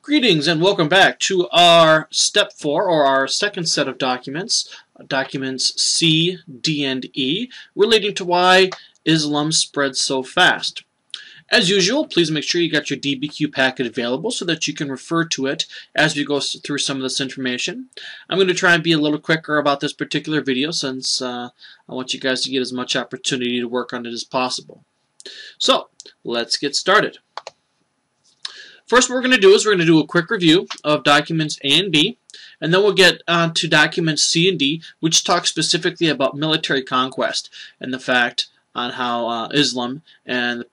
Greetings and welcome back to our Step 4, or our second set of documents, documents C, D, and E, relating to why Islam spread so fast. As usual, please make sure you got your DBQ packet available so that you can refer to it as we go through some of this information. I'm going to try and be a little quicker about this particular video since I want you guys to get as much opportunity to work on it as possible. So, let's get started. First, what we're going to do is we're going to do a quick review of documents A and B, and then we'll get on to documents C and D, which talk specifically about military conquest and the fact on how Islam and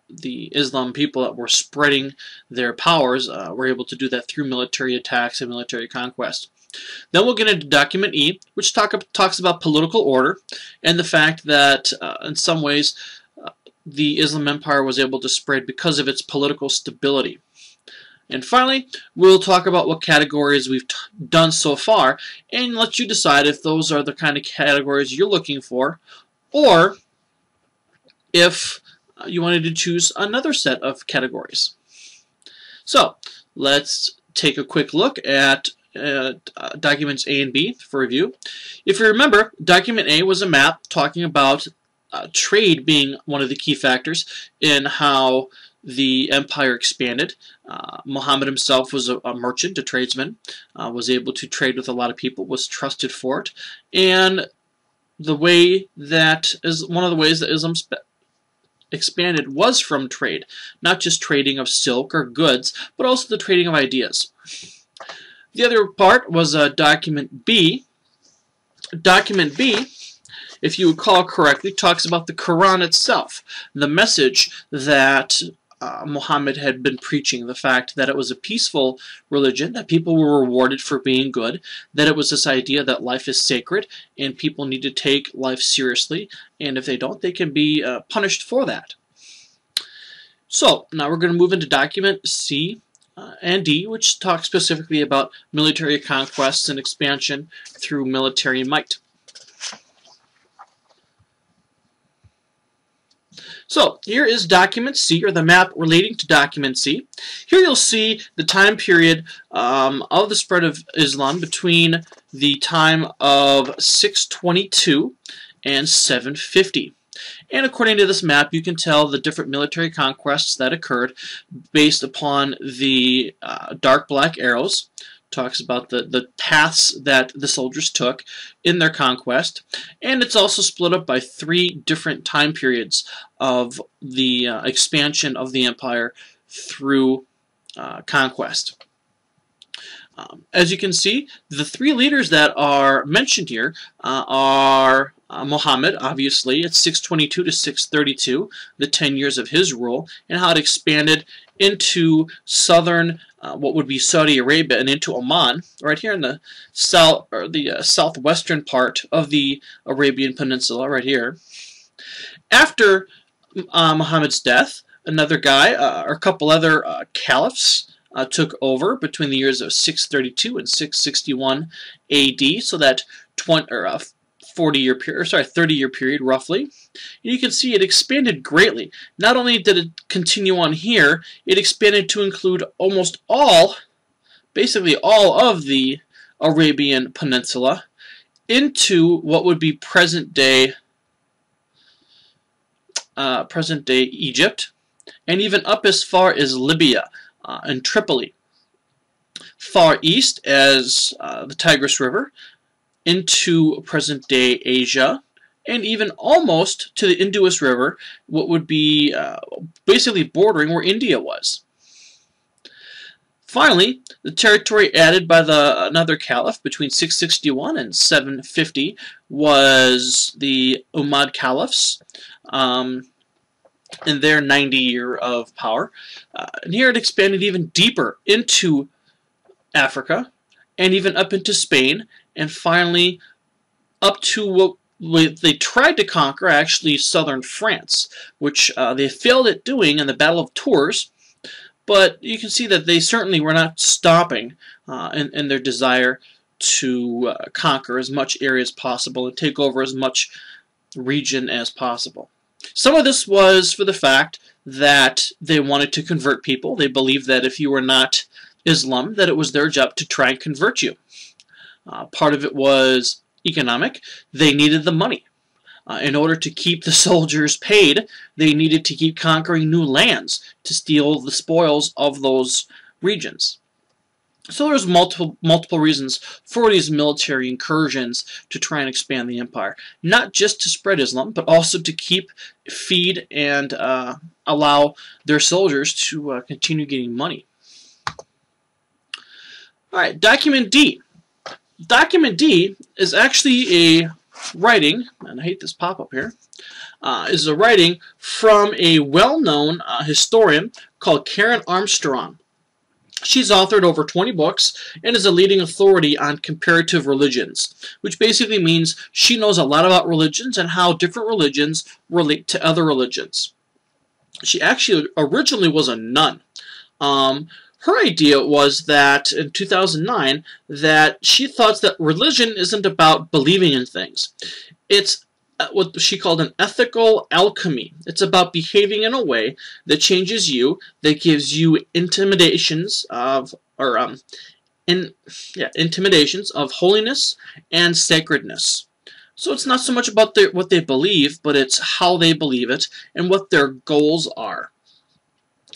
the Islam people that were spreading their powers were able to do that through military attacks and military conquest. Then we'll get into document E, which talks about political order and the fact that in some ways the Islam Empire was able to spread because of its political stability. And finally, we'll talk about what categories we've done so far and let you decide if those are the kind of categories you're looking for, or if you wanted to choose another set of categories. So, let's take a quick look at documents A and B for review. If you remember, document A was a map talking about trade being one of the key factors in how the empire expanded. Muhammad himself was a merchant, a tradesman, was able to trade with a lot of people, was trusted for it, and the way that is one of the ways that Islam expanded was from trade, not just trading of silk or goods, but also the trading of ideas. The other part was document B. Document B, if you recall correctly, talks about the Quran itself, the message that Muhammad had been preaching, the fact that it was a peaceful religion, that people were rewarded for being good, that it was this idea that life is sacred and people need to take life seriously, and if they don't, they can be punished for that. So, now we're going to move into document C and D, which talk specifically about military conquests and expansion through military might. So, here is document C, or the map relating to document C. Here you'll see the time period of the spread of Islam between the time of 622 and 750. And according to this map, you can tell the different military conquests that occurred based upon the dark black arrows. Talks about the paths that the soldiers took in their conquest, and it's also split up by 3 different time periods of the expansion of the empire through conquest. As you can see, the 3 leaders that are mentioned here are Muhammad, obviously, at 622 to 632, the 10 years of his rule, and how it expanded into southern, what would be Saudi Arabia, and into Oman, right here in the south, or the southwestern part of the Arabian Peninsula, right here. After Muhammad's death, another guy, or a couple other caliphs, took over between the years of 632 and 661 AD, so that 30-year period, roughly. And you can see it expanded greatly. Not only did it continue on here, it expanded to include almost all, basically all of the Arabian Peninsula into what would be present-day Egypt, and even up as far as Libya and Tripoli. Far east as the Tigris River, into present-day Asia, and even almost to the Indus River, what would be basically bordering where India was. Finally, the territory added by another caliph between 661 and 750 was the Umayyad caliphs in their 90 year of power. And here it expanded even deeper into Africa, and even up into Spain, and finally up to what they tried to conquer, actually southern France, which they failed at doing in the Battle of Tours, but you can see that they certainly were not stopping in their desire to conquer as much area as possible and take over as much region as possible. Some of this was for the fact that they wanted to convert people. They believed that if you were not Islam that it was their job to try and convert you. Part of it was economic. They needed the money. In order to keep the soldiers paid, they needed to keep conquering new lands to steal the spoils of those regions. So there's multiple reasons for these military incursions to try and expand the empire. Not just to spread Islam, but also to feed, and allow their soldiers to continue getting money. Alright, Document D. Document D is actually a writing, and I hate this pop-up here, is a writing from a well-known historian called Karen Armstrong. She's authored over 20 books and is a leading authority on comparative religions, which basically means she knows a lot about religions and how different religions relate to other religions. She actually originally was a nun. Her idea was that, in 2009, that she thought that religion isn't about believing in things. It's what she called an ethical alchemy. It's about behaving in a way that changes you, that gives you intimidations of holiness and sacredness. So it's not so much about what they believe, but it's how they believe it and what their goals are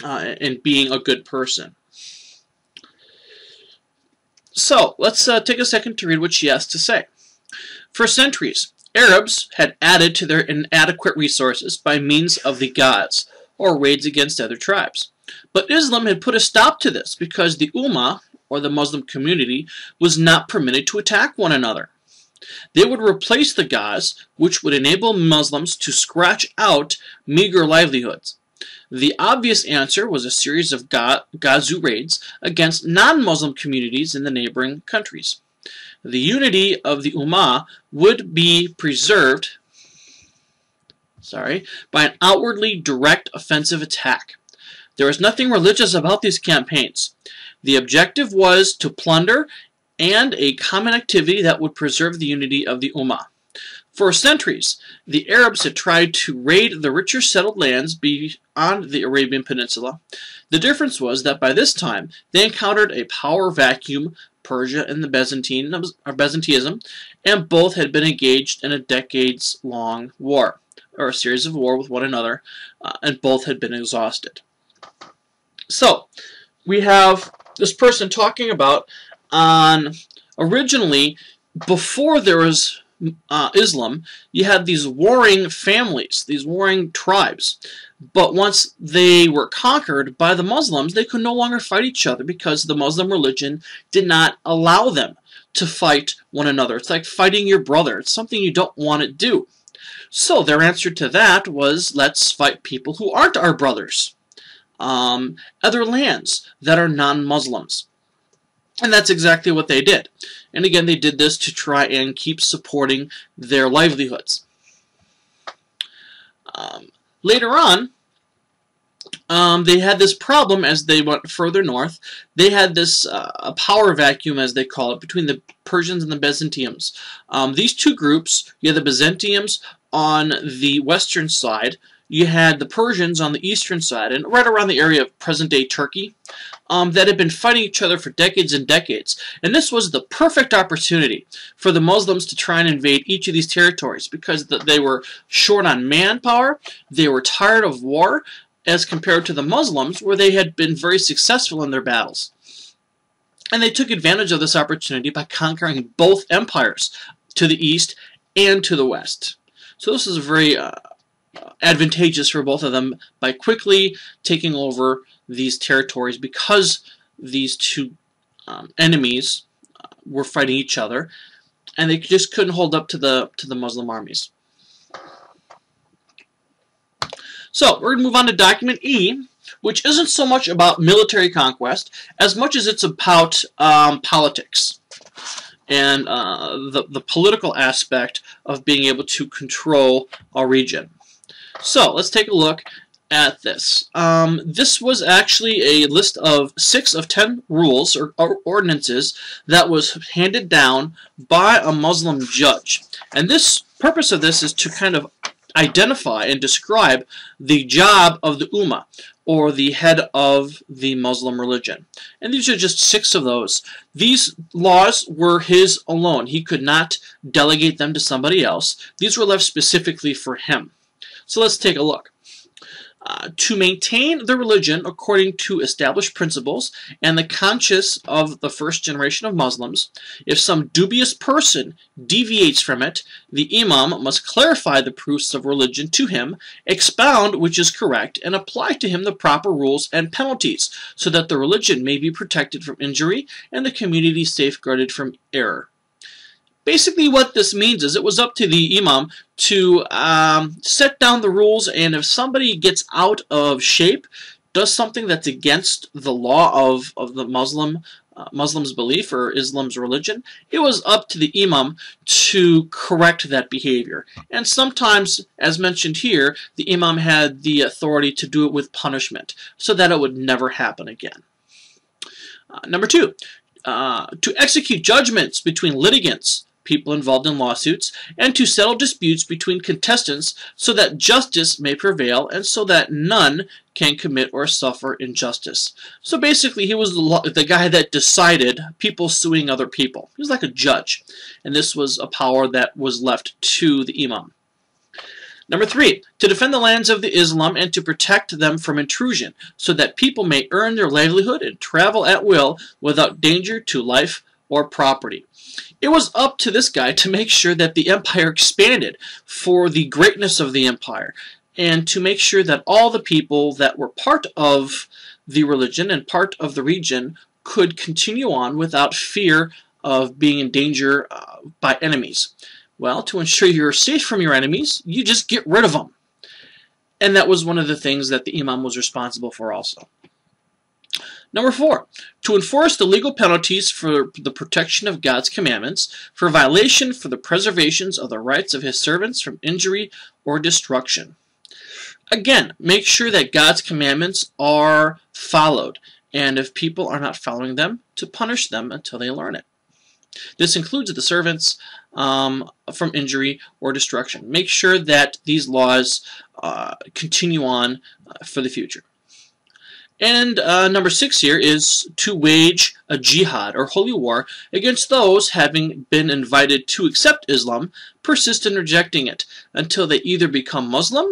in being a good person. So let's take a second to read what she has to say. For centuries, Arabs had added to their inadequate resources by means of the gods, or raids against other tribes. But Islam had put a stop to this because the Ummah, or the Muslim community, was not permitted to attack one another. They would replace the gods, which would enable Muslims to scratch out meager livelihoods. The obvious answer was a series of Ghazu raids against non-Muslim communities in the neighboring countries. The unity of the Ummah would be preserved by an outwardly direct offensive attack. There was nothing religious about these campaigns. The objective was to plunder and a common activity that would preserve the unity of the Ummah. For centuries, the Arabs had tried to raid the richer settled lands beyond the Arabian Peninsula. The difference was that by this time, they encountered a power vacuum, Persia and the Byzantinism, and both had been engaged in a decades-long war, or a series of war with one another, and both had been exhausted. So, we have this person talking about originally, before there was Islam, you had these warring families, these warring tribes. But once they were conquered by the Muslims, they could no longer fight each other because the Muslim religion did not allow them to fight one another. It's like fighting your brother. It's something you don't want to do. So their answer to that was, let's fight people who aren't our brothers. Other lands that are non-Muslims. And that's exactly what they did. And again, they did this to try and keep supporting their livelihoods. Later on, they had this problem as they went further north. They had this a power vacuum, as they call it, between the Persians and the Byzantiums. These two groups, you had the Byzantiums on the western side, you had the Persians on the eastern side, and right around the area of present-day Turkey, that had been fighting each other for decades and decades. And this was the perfect opportunity for the Muslims to try and invade each of these territories because they were short on manpower, they were tired of war, as compared to the Muslims, where they had been very successful in their battles. And they took advantage of this opportunity by conquering both empires, to the east and to the west. So this is very advantageous for both of them by quickly taking over these territories because these two enemies were fighting each other, and they just couldn't hold up to the Muslim armies. So we're going to move on to Document E, which isn't so much about military conquest as much as it's about politics and the political aspect of being able to control a region. So let's take a look at this. This was actually a list of 6 of 10 rules or ordinances that was handed down by a Muslim judge. And this purpose of this is to kind of identify and describe the job of the Ummah. or the head of the Muslim religion. And these are just 6 of those. These laws were his alone. He could not delegate them to somebody else. These were left specifically for him. So let's take a look. To maintain the religion according to established principles and the conscience of the first generation of Muslims, if some dubious person deviates from it, the imam must clarify the proofs of religion to him, expound which is correct, and apply to him the proper rules and penalties, so that the religion may be protected from injury and the community safeguarded from error. Basically what this means is it was up to the imam to set down the rules, and if somebody gets out of shape, does something that's against the law of the Muslim's belief or Islam's religion, it was up to the imam to correct that behavior. And sometimes, as mentioned here, the imam had the authority to do it with punishment, so that it would never happen again. Number 2, to execute judgments between litigants, people involved in lawsuits, and to settle disputes between contestants so that justice may prevail and so that none can commit or suffer injustice. So basically he was the guy that decided people suing other people. He was like a judge, and this was a power that was left to the imam. Number 3, to defend the lands of the Islam and to protect them from intrusion so that people may earn their livelihood and travel at will without danger to life or property. It was up to this guy to make sure that the empire expanded for the greatness of the empire, and to make sure that all the people that were part of the religion and part of the region could continue on without fear of being in danger by enemies. Well, to ensure you're safe from your enemies, you just get rid of them. And that was one of the things that the imam was responsible for also. Number 4, to enforce the legal penalties for the protection of God's commandments, for violation for the preservation of the rights of his servants from injury or destruction. Again, make sure that God's commandments are followed, and if people are not following them, to punish them until they learn it. This includes the servants from injury or destruction. Make sure that these laws continue on for the future. And number 6 here is to wage a jihad, or holy war, against those having been invited to accept Islam, persist in rejecting it, until they either become Muslim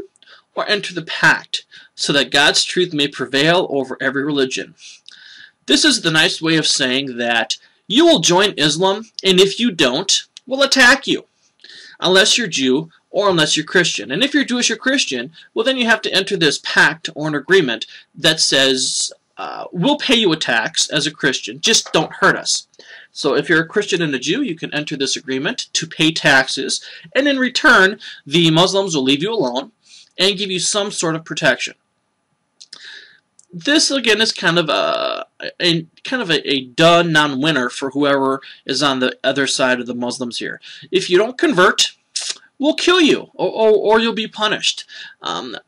or enter the pact, so that God's truth may prevail over every religion. This is the nice way of saying that you will join Islam, and if you don't, we'll attack you, unless you're Jew or unless you're Christian. And if you're Jewish or Christian, well, then you have to enter this pact or an agreement that says, we'll pay you a tax as a Christian, just don't hurt us. So if you're a Christian and a Jew, you can enter this agreement to pay taxes, and in return, the Muslims will leave you alone and give you some sort of protection. This again is kind of a duh non-winner for whoever is on the other side of the Muslims here. If you don't convert, we'll kill you, or you'll be punished. And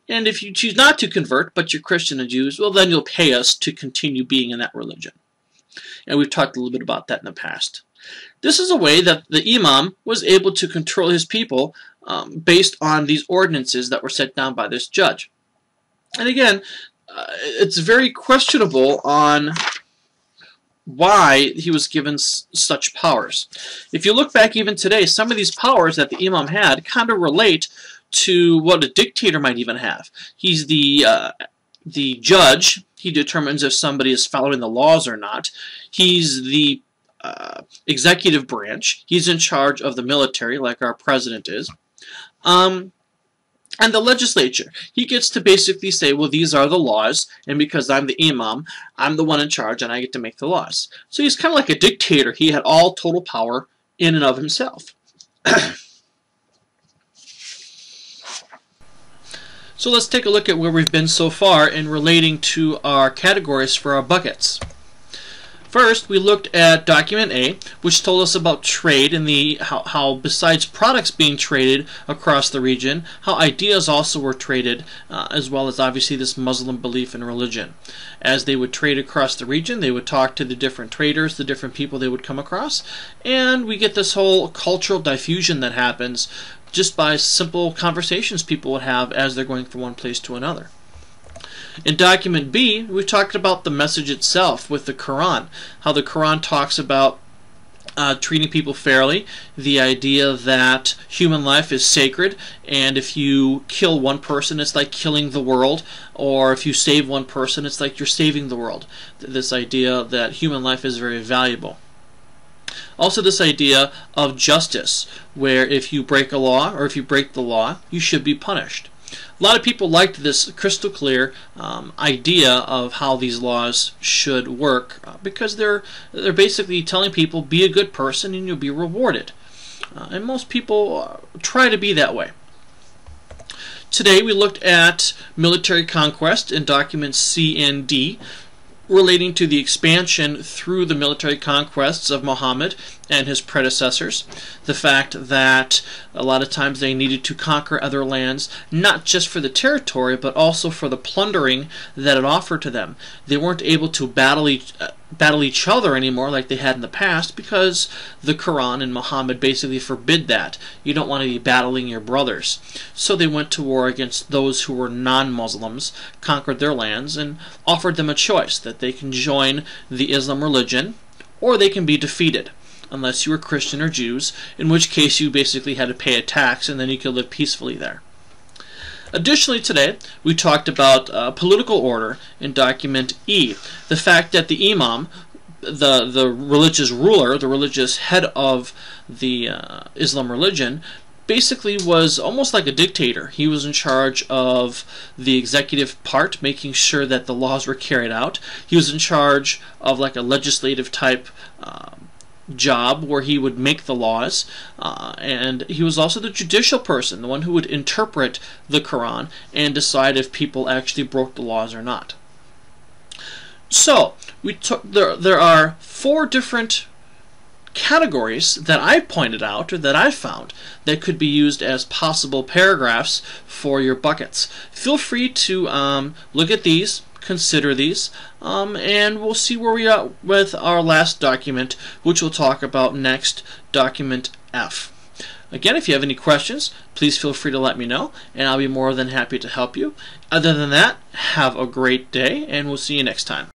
if you choose not to convert, but you're Christian and Jews, well, then you'll pay us to continue being in that religion. And we've talked a little bit about that in the past. This is a way that the imam was able to control his people based on these ordinances that were set down by this judge. And again, it's very questionable on why he was given such powers. If you look back even today, some of these powers that the imam had kind of relate to what a dictator might even have. He's the judge. He determines if somebody is following the laws or not. He's the executive branch. He's in charge of the military, like our president is. And the legislature. He gets to basically say, well, these are the laws, and because I'm the imam, I'm the one in charge, and I get to make the laws. So he's kind of like a dictator. He had all total power in and of himself. So let's take a look at where we've been so far in relating to our categories for our buckets. First, we looked at document A, which told us about trade and how besides products being traded across the region, how ideas also were traded, as well as obviously this Muslim belief in religion. As they would trade across the region, they would talk to the different traders, the different people they would come across, and we get this whole cultural diffusion that happens just by simple conversations people would have as they're going from one place to another. In document B, we talked about the message itself with the Quran, how the Quran talks about treating people fairly, the idea that human life is sacred, and if you kill one person, it's like killing the world, or if you save one person, it's like you're saving the world. This idea that human life is very valuable. Also this idea of justice, where if you break a law, or if you break the law, you should be punished. A lot of people liked this crystal clear idea of how these laws should work because they're basically telling people be a good person and you'll be rewarded. And most people try to be that way. Today we looked at military conquest in documents C and D, relating to the expansion through the military conquests of Muhammad and his predecessors. The fact that a lot of times they needed to conquer other lands, not just for the territory, but also for the plundering that it offered to them. They weren't able to battle each other anymore like they had in the past because the Quran and Muhammad basically forbid that. You don't want to be battling your brothers. So they went to war against those who were non-Muslims, conquered their lands, and offered them a choice that they can join the Islam religion or they can be defeated, unless you were Christian or Jews, in which case you basically had to pay a tax and then you could live peacefully there. Additionally, today we talked about political order in document E. The fact that the imam, the religious ruler, the religious head of the Islam religion, basically was almost like a dictator. He was in charge of the executive part, making sure that the laws were carried out. He was in charge of like a legislative type job where he would make the laws, and he was also the judicial person, the one who would interpret the Quran and decide if people actually broke the laws or not. So there are 4 different categories that I pointed out, or that I found, that could be used as possible paragraphs for your buckets. Feel free to look at these, consider these, and we'll see where we are with our last document, which we'll talk about next, document F. Again, if you have any questions, please feel free to let me know, and I'll be more than happy to help you. Other than that, have a great day, and we'll see you next time.